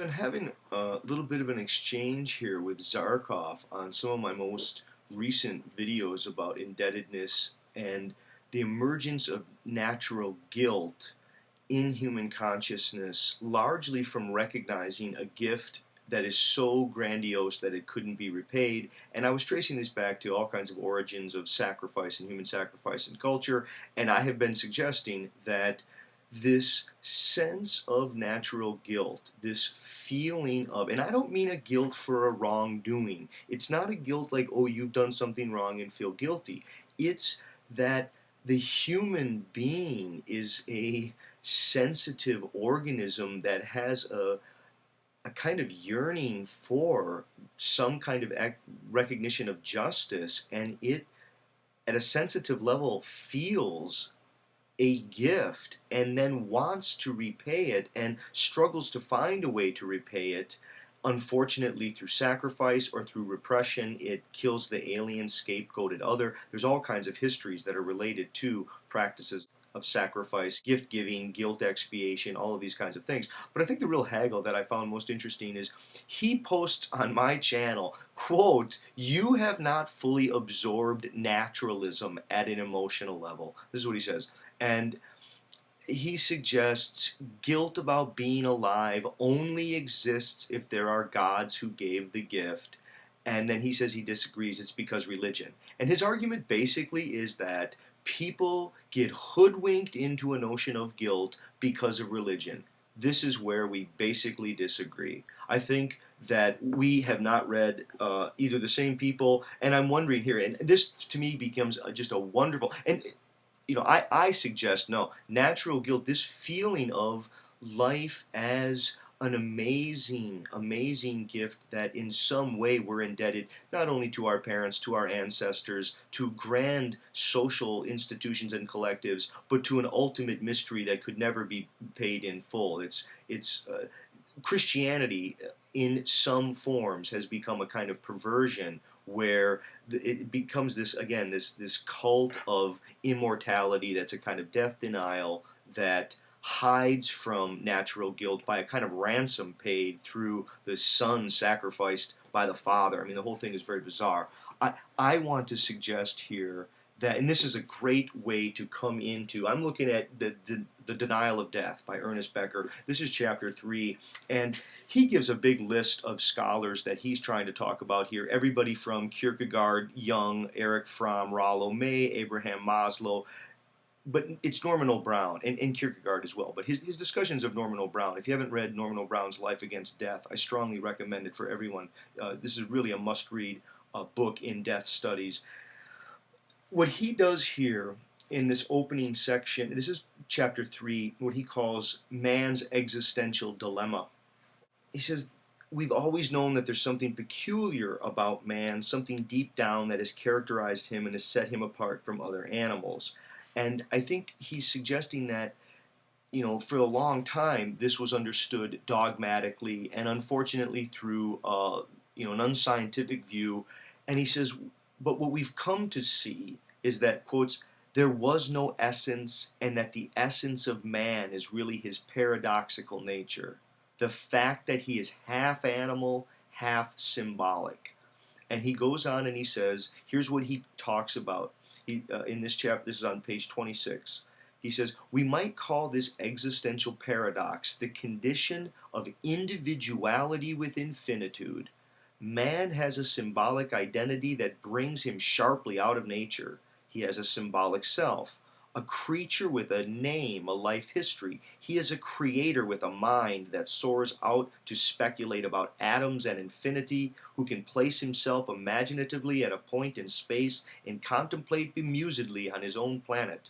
Been having a little bit of an exchange here with Zarkov on some of my most recent videos about indebtedness and the emergence of natural guilt in human consciousness, largely from recognizing a gift that is so grandiose that it couldn't be repaid. And I was tracing this back to all kinds of origins of sacrifice and human sacrifice in culture, and I have been suggesting that this sense of natural guilt, this feeling of, and I don't mean a guilt for a wrongdoing. It's not a guilt like, oh, you've done something wrong and feel guilty. It's that the human being is a sensitive organism that has a kind of yearning for some kind of recognition of justice, and it, at a sensitive level, feels a gift and then wants to repay it and struggles to find a way to repay it. Unfortunately, through sacrifice or through repression, it kills the alien, scapegoated other. There's all kinds of histories that are related to practices of sacrifice, gift giving, guilt expiation, all of these kinds of things. But I think the real haggle that I found most interesting is he posts on my channel, quote, "You have not fully absorbed naturalism at an emotional level." This is what he says. And he suggests guilt about being alive only exists if there are gods who gave the gift. And then he says he disagrees, it's because religion. And his argument basically is that people get hoodwinked into a notion of guilt because of religion. This is where we basically disagree. I think that we have not read either the same people, and I'm wondering here, and this to me becomes just a wonderful, and I suggest no, natural guilt, this feeling of life as an amazing, amazing gift that in some way we're indebted not only to our parents, to our ancestors, to grand social institutions and collectives, but to an ultimate mystery that could never be paid in full. It's Christianity in some forms has become a kind of perversion where it becomes this, again, this cult of immortality that's a kind of death denial that hides from natural guilt by a kind of ransom paid through the son sacrificed by the father. I mean, the whole thing is very bizarre. I want to suggest here that, and this is a great way to come into, I'm looking at the Denial of Death by Ernest Becker. This is chapter 3, and he gives a big list of scholars that he's trying to talk about here. Everybody from Kierkegaard, Jung, Erich Fromm, Rollo May, Abraham Maslow, but it's Norman O. Brown, and Kierkegaard as well. But his discussions of Norman O. Brown, if you haven't read Norman O. Brown's Life Against Death, I strongly recommend it for everyone. This is really a must-read book in death studies. What he does here in this opening section, this is chapter 3, what he calls man's existential dilemma. He says, we've always known that there's something peculiar about man, something deep down that has characterized him and has set him apart from other animals. And I think he's suggesting that, for a long time, this was understood dogmatically and unfortunately through, an unscientific view. And he says, but what we've come to see is that, quotes, there was no essence, and that the essence of man is really his paradoxical nature. The fact that he is half animal, half symbolic. And he goes on and he says, here's what he talks about in this chapter. This is on page 26. He says, we might call this existential paradox the condition of individuality with infinitude. Man has a symbolic identity that brings him sharply out of nature. He has a symbolic self, a creature with a name, a life history. He is a creator with a mind that soars out to speculate about atoms and infinity, who can place himself imaginatively at a point in space and contemplate bemusedly on his own planet.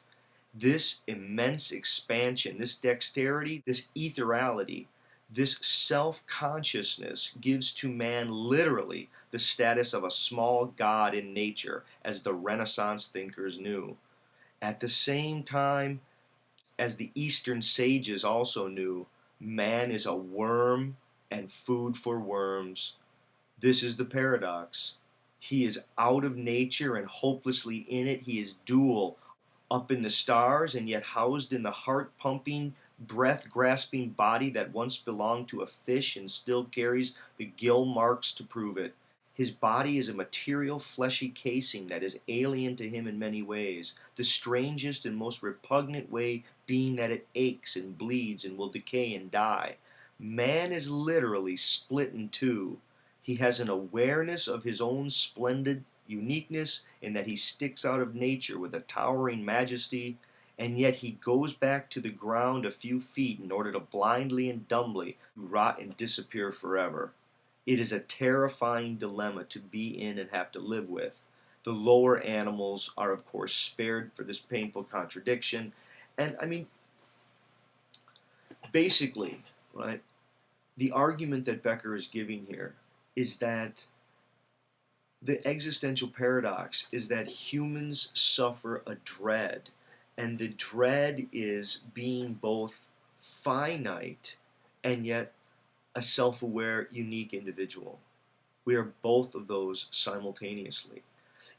This immense expansion, this dexterity, this etherality, this self-consciousness gives to man literally the status of a small god in nature, as the Renaissance thinkers knew. At the same time, as the Eastern sages also knew, man is a worm and food for worms. This is the paradox. He is out of nature and hopelessly in it. He is dual, up in the stars and yet housed in the heart-pumping breath-grasping body that once belonged to a fish and still carries the gill marks to prove it. His body is a material, fleshy casing that is alien to him in many ways, the strangest and most repugnant way being that it aches and bleeds and will decay and die. Man is literally split in two. He has an awareness of his own splendid uniqueness in that he sticks out of nature with a towering majesty, and yet he goes back to the ground a few feet in order to blindly and dumbly rot and disappear forever. It is a terrifying dilemma to be in and have to live with. The lower animals are, of course, spared for this painful contradiction. And I mean, basically, right, the argument that Becker is giving here is that the existential paradox is that humans suffer a dread, and the dread is being both finite and yet a self-aware, unique individual. We are both of those simultaneously.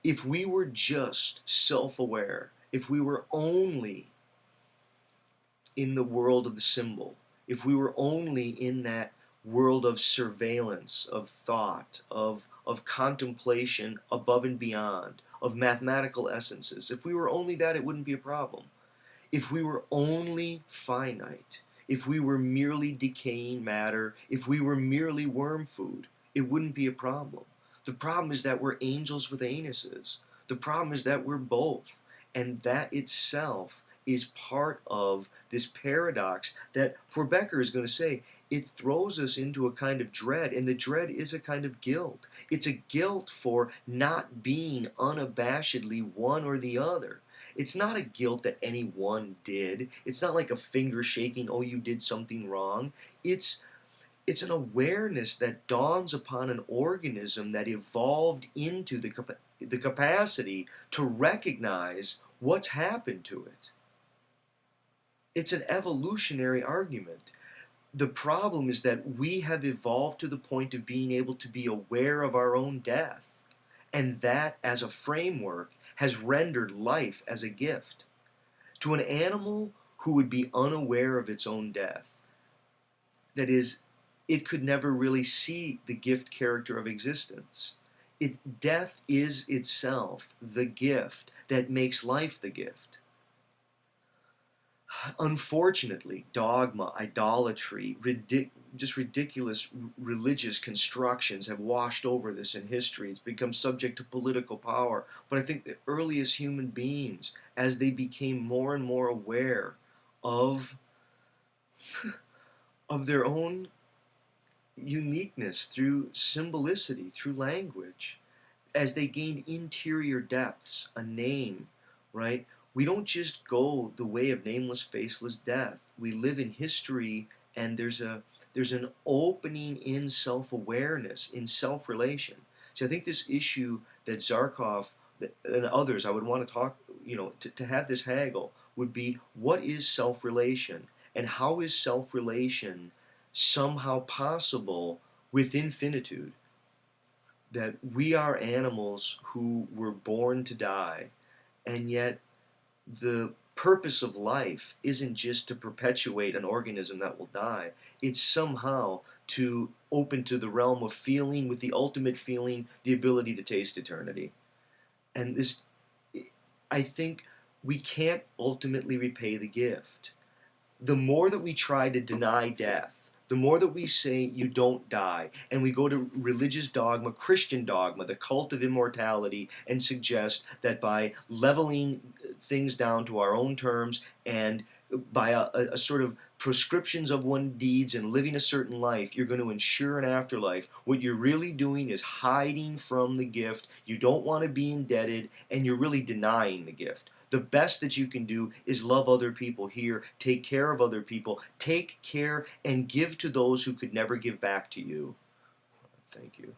If we were just self-aware, if we were only in the world of the symbol, if we were only in that world of surveillance, of thought, of contemplation above and beyond, of mathematical essences, if we were only that, it wouldn't be a problem. If we were only finite, if we were merely decaying matter, if we were merely worm food, it wouldn't be a problem. The problem is that we're angels with anuses. The problem is that we're both. And that itself is part of this paradox that, for Becker, is going to say, it throws us into a kind of dread, and the dread is a kind of guilt. It's a guilt for not being unabashedly one or the other. It's not a guilt that anyone did. It's not like a finger shaking, oh, you did something wrong. It's an awareness that dawns upon an organism that evolved into the capacity to recognize what's happened to it. It's an evolutionary argument. The problem is that we have evolved to the point of being able to be aware of our own death, and that, as a framework, has rendered life as a gift. To an animal who would be unaware of its own death, that is, it could never really see the gift character of existence. Death is itself the gift that makes life the gift. Unfortunately, dogma, idolatry, just ridiculous religious constructions have washed over this in history. It's become subject to political power. But I think the earliest human beings, as they became more and more aware of their own uniqueness through symbolicity, through language, as they gained interior depths, a name, right? We don't just go the way of nameless, faceless death. We live in history, and there's an opening in self-awareness, in self-relation. So I think this issue that Zarkov and others, I would want to talk, to have this haggle, would be, what is self-relation, and how is self-relation somehow possible with infinitude? That we are animals who were born to die, and yet the purpose of life isn't just to perpetuate an organism that will die. It's somehow to open to the realm of feeling, with the ultimate feeling, the ability to taste eternity. And this, I think, we can't ultimately repay the gift. The more that we try to deny death, the more that we say you don't die, and we go to religious dogma, Christian dogma, the cult of immortality, and suggest that by leveling things down to our own terms and by a sort of prescriptions of one's deeds and living a certain life, you're going to ensure an afterlife. What you're really doing is hiding from the gift. You don't want to be indebted, and you're really denying the gift. The best that you can do is love other people here, take care of other people, take care and give to those who could never give back to you. Thank you.